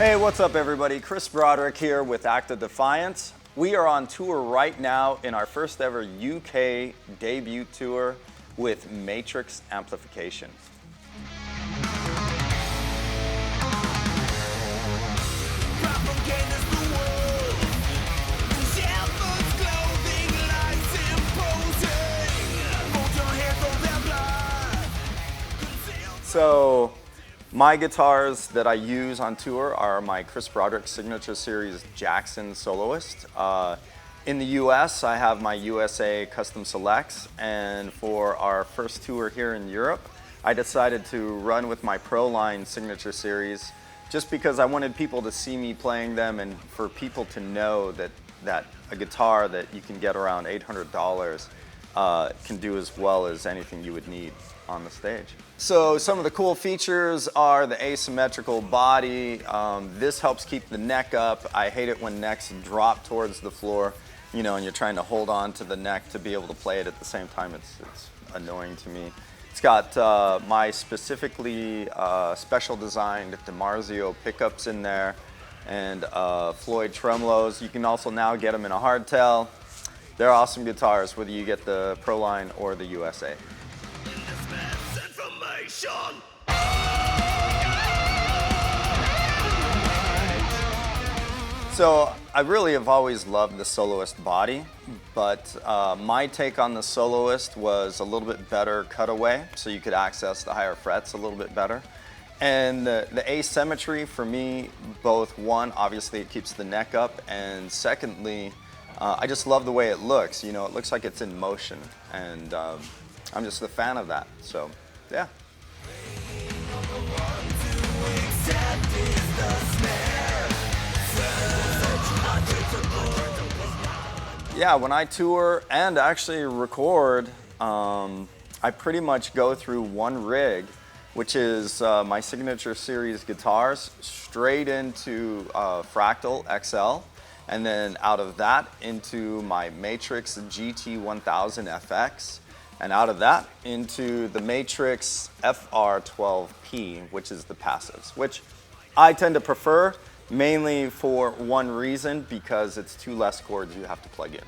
Hey, what's up everybody? Chris Broderick here with Act of Defiance. We are on tour right now in our first ever UK debut tour with Matrix amplification. So, my guitars that I use on tour are my Chris Broderick Signature Series Jackson Soloist. In the US, I have my USA Custom Selects, and for our first tour here in Europe, I decided to run with my Proline Signature Series just because I wanted people to see me playing them and for people to know that a guitar that you can get around $800 can do as well as anything you would need on the stage. So some of the cool features are the asymmetrical body. This helps keep the neck up. I hate it when necks drop towards the floor, you know, and you're trying to hold on to the neck to be able to play it at the same time. It's annoying to me. It's got my specifically special designed DiMarzio pickups in there and Floyd tremolos. You can also now get them in a hardtail. They're awesome guitars, whether you get the Proline or the USA. So I really have always loved the soloist body, but my take on the soloist was a little bit better cutaway, so you could access the higher frets a little bit better. And the asymmetry for me, both one, obviously it keeps the neck up, and secondly, I just love the way it looks. You know, it looks like it's in motion, and I'm just a fan of that. So, yeah. Yeah, when I tour and actually record, I pretty much go through one rig, which is my Signature Series guitars, straight into Fractal XL, and then out of that into my Matrix GT1000fx, and out of that into the Matrix FR12P, which is the passives, which I tend to prefer mainly for one reason, because it's two less cords you have to plug in.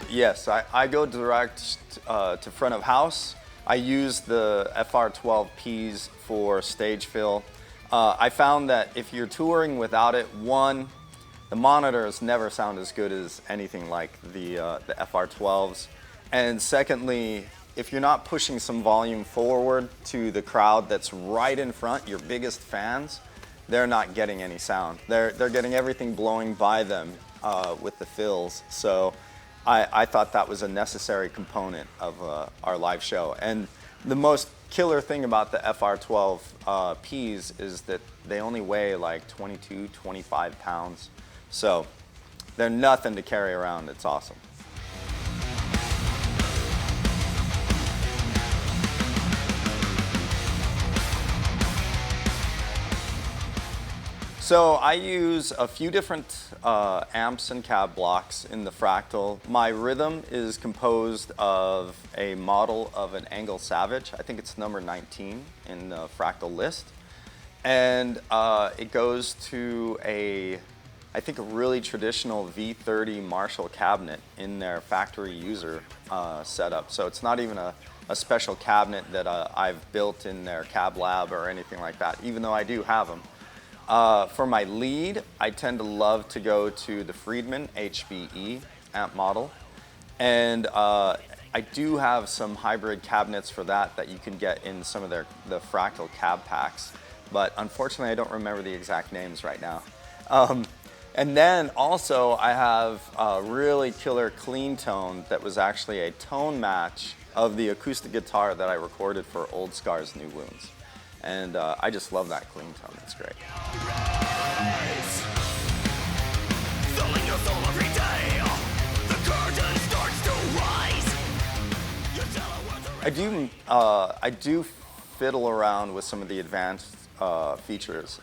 Yes, I go direct to front of house. I use the FR12Ps for stage fill. I found that if you're touring without it, one, the monitors never sound as good as anything like the FR12s. And secondly, if you're not pushing some volume forward to the crowd that's right in front, your biggest fans, they're not getting any sound. They're getting everything blowing by them with the fills. So I thought that was a necessary component of our live show. And the most killer thing about the FR12Ps is that they only weigh like 22, 25 pounds. So they're nothing to carry around. It's awesome. So I use a few different amps and cab blocks in the Fractal. My rhythm is composed of a model of an Angle Savage. I think it's number 19 in the Fractal list. And it goes to I think a really traditional V30 Marshall cabinet in their factory user setup. So it's not even a special cabinet that I've built in their cab lab or anything like that, even though I do have them. For my lead, I tend to love to go to the Friedman HBE amp model. And I do have some hybrid cabinets for that you can get in some of the Fractal cab packs. But unfortunately, I don't remember the exact names right now. And then also I have a really killer clean tone that was actually a tone match of the acoustic guitar that I recorded for Old Scars New Wounds. And I just love that clean tone, it's great. I do fiddle around with some of the advanced features.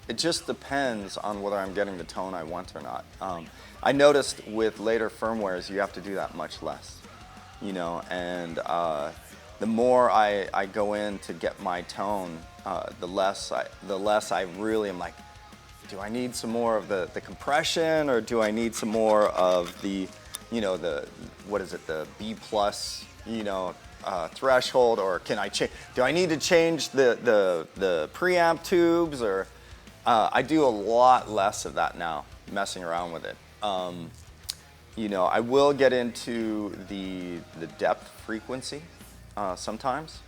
it just depends on whether I'm getting the tone I want or not. I noticed with later firmwares, you have to do that much less, you know, and the more I go in to get my tone, the less I really am like, do I need some more of the compression, or do I need some more of the, you know, what is it, the B plus, you know, threshold, or can I change? Do I need to change the preamp tubes, or I do a lot less of that now, messing around with it. You know, I will get into the depth frequency sometimes,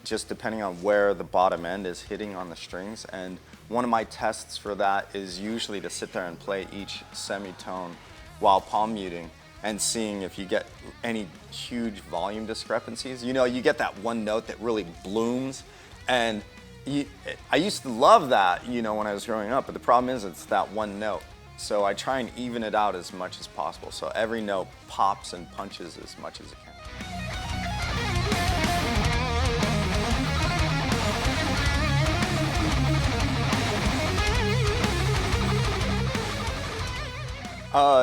just depending on where the bottom end is hitting on the strings. And one of my tests for that is usually to sit there and play each semitone while palm muting and seeing if you get any huge volume discrepancies. You know, you get that one note that really blooms, and I used to love that, you know, when I was growing up, but the problem is it's that one note. So I try and even it out as much as possible, so every note pops and punches as much as it can.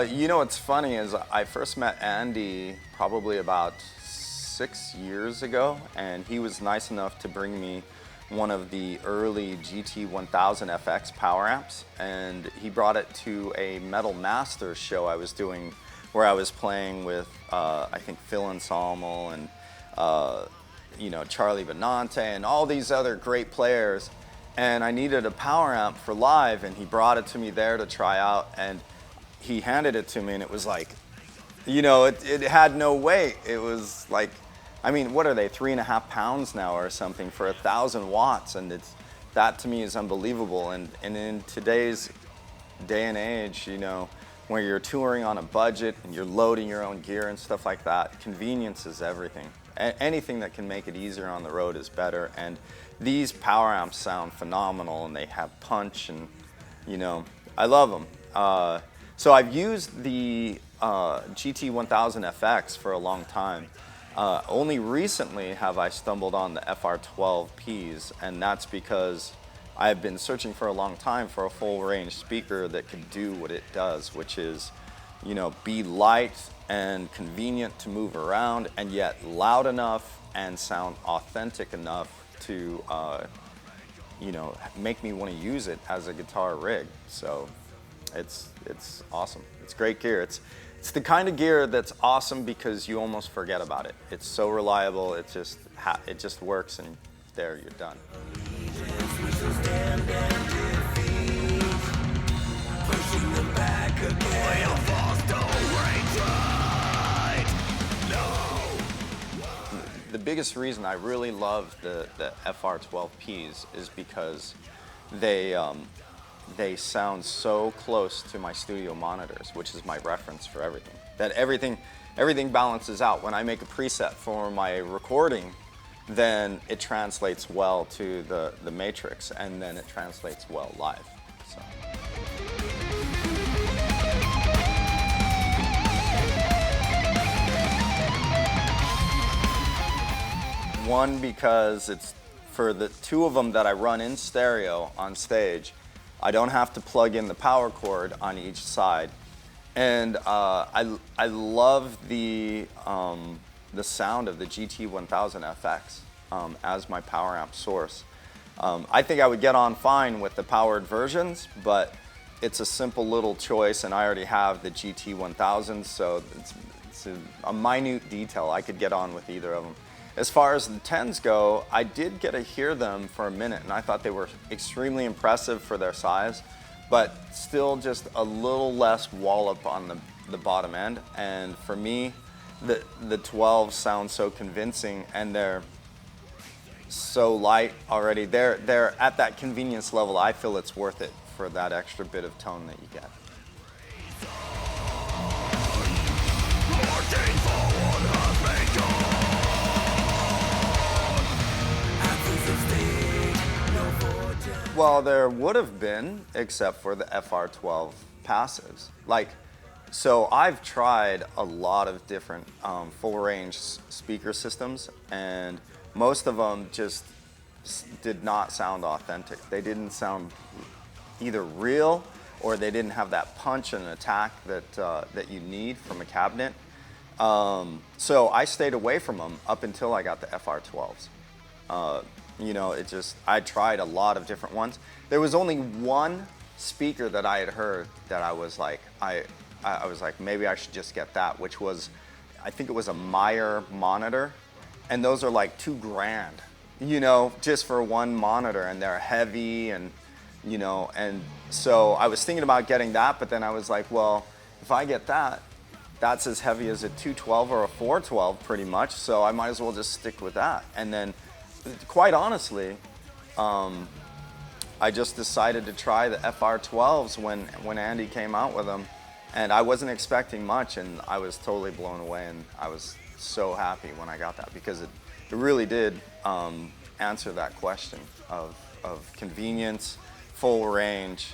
You know what's funny is I first met Andy probably about 6 years ago, and he was nice enough to bring me one of the early GT1000fx power amps, and he brought it to a Metal Masters show I was doing, where I was playing with I think Phil Anselmo and you know, Charlie Benante and all these other great players, and I needed a power amp for live, and he brought it to me there to try out, and he handed it to me, and it was like, you know, it had no weight. It was like, I mean, what are they, 3.5 pounds now or something for 1,000 watts? And that to me is unbelievable. And in today's day and age, you know, where you're touring on a budget and you're loading your own gear and stuff like that, convenience is everything. Anything that can make it easier on the road is better. And these power amps sound phenomenal, and they have punch, and, you know, I love them. So I've used the GT1000fx for a long time. Only recently have I stumbled on the FR12Ps, and that's because I've been searching for a long time for a full range speaker that could do what it does, which is, you know, be light and convenient to move around, and yet loud enough and sound authentic enough to, you know, make me want to use it as a guitar rig. So it's awesome. It's great gear. It's the kind of gear that's awesome because you almost forget about it. It's so reliable. It just works, and there, you're done. The biggest reason I really love the FR12Ps is because they sound so close to my studio monitors, which is my reference for everything. That everything balances out. When I make a preset for my recording, then it translates well to the Matrix, and then it translates well live. So. One, because it's for the two of them that I run in stereo on stage, I don't have to plug in the power cord on each side, and I love the sound of the GT1000fx as my power amp source. I think I would get on fine with the powered versions, but it's a simple little choice, and I already have the GT1000, so it's a minute detail. I could get on with either of them. As far as the 10s go, I did get to hear them for a minute, and I thought they were extremely impressive for their size, but still just a little less wallop on the bottom end. And for me, the 12s sound so convincing, and they're so light already. They're at that convenience level. I feel it's worth it for that extra bit of tone that you get. Well, there would have been, except for the FR12 passives. Like, so I've tried a lot of different full range speaker systems, and most of them just did not sound authentic. They didn't sound either real or they didn't have that punch and attack that you need from a cabinet. So I stayed away from them up until I got the FR12s. You know, I tried a lot of different ones. There was only one speaker that I had heard that I was like, I was like, maybe I should just get that, which was, I think it was a Meyer monitor. And those are like $2,000, you know, just for one monitor, and they're heavy, and, you know, and so I was thinking about getting that, but then I was like, well, if I get that, that's as heavy as a 212 or a 412 pretty much, so I might as well just stick with that. And then, quite honestly, I just decided to try the FR12s when Andy came out with them, and I wasn't expecting much, and I was totally blown away, and I was so happy when I got that, because it really did answer that question of convenience, full range,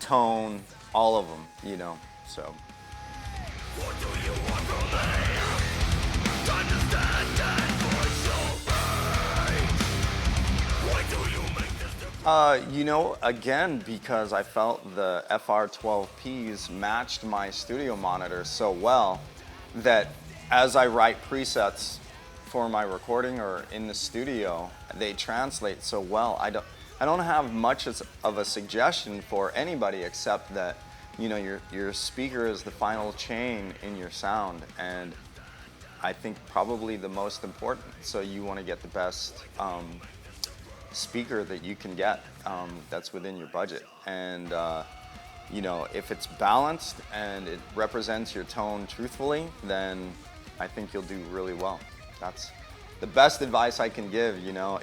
tone, all of them, you know, so. What do you want from me? Time to stand and voice your rage. Why do you make this? You know, again, because I felt the FR12Ps matched my studio monitor so well that as I write presets for my recording or in the studio, they translate so well. I don't have much of a suggestion for anybody except that, you know, your speaker is the final chain in your sound, and I think probably the most important. So you want to get the best speaker that you can get that's within your budget. And you know, if it's balanced and it represents your tone truthfully, then I think you'll do really well. That's the best advice I can give, you know.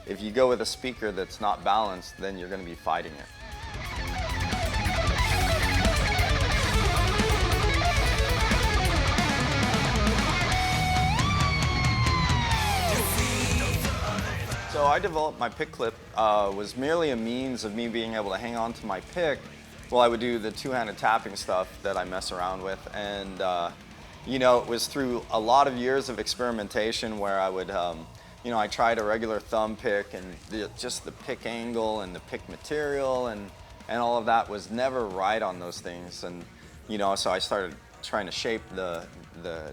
If you go with a speaker that's not balanced, then you're going to be fighting it. So I developed my pick clip was merely a means of me being able to hang on to my pick while I would do the two-handed tapping stuff that I mess around with. And you know, it was through a lot of years of experimentation where I would, you know, I tried a regular thumb pick, and just the pick angle and the pick material and all of that was never right on those things. And, you know, so I started trying to shape the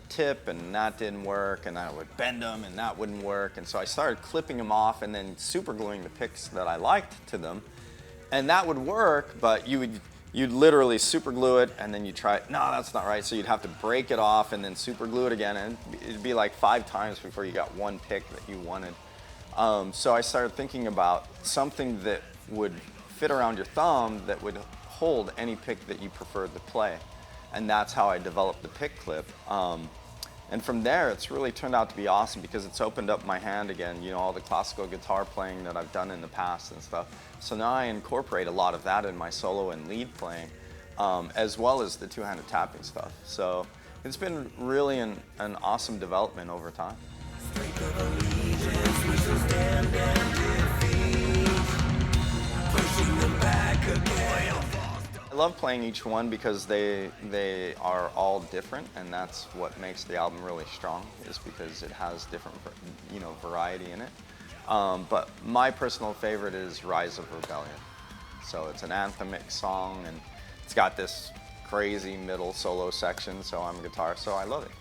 tip, and that didn't work, and I would bend them and that wouldn't work. And so I started clipping them off and then super gluing the picks that I liked to them. And that would work, but you'd literally super glue it, and then you try it. No, that's not right. So you'd have to break it off and then super glue it again, and it'd be like 5 times before you got one pick that you wanted. So I started thinking about something that would fit around your thumb that would hold any pick that you preferred to play. And that's how I developed the pick clip. And from there, it's really turned out to be awesome, because it's opened up my hand again, you know, all the classical guitar playing that I've done in the past and stuff. So now I incorporate a lot of that in my solo and lead playing, as well as the two-handed tapping stuff. So it's been really an awesome development over time. I love playing each one because they are all different, and that's what makes the album really strong, is because it has different, you know, variety in it. But my personal favorite is Rise of Rebellion. So it's an anthemic song, and it's got this crazy middle solo section, so I'm a guitar, so I love it.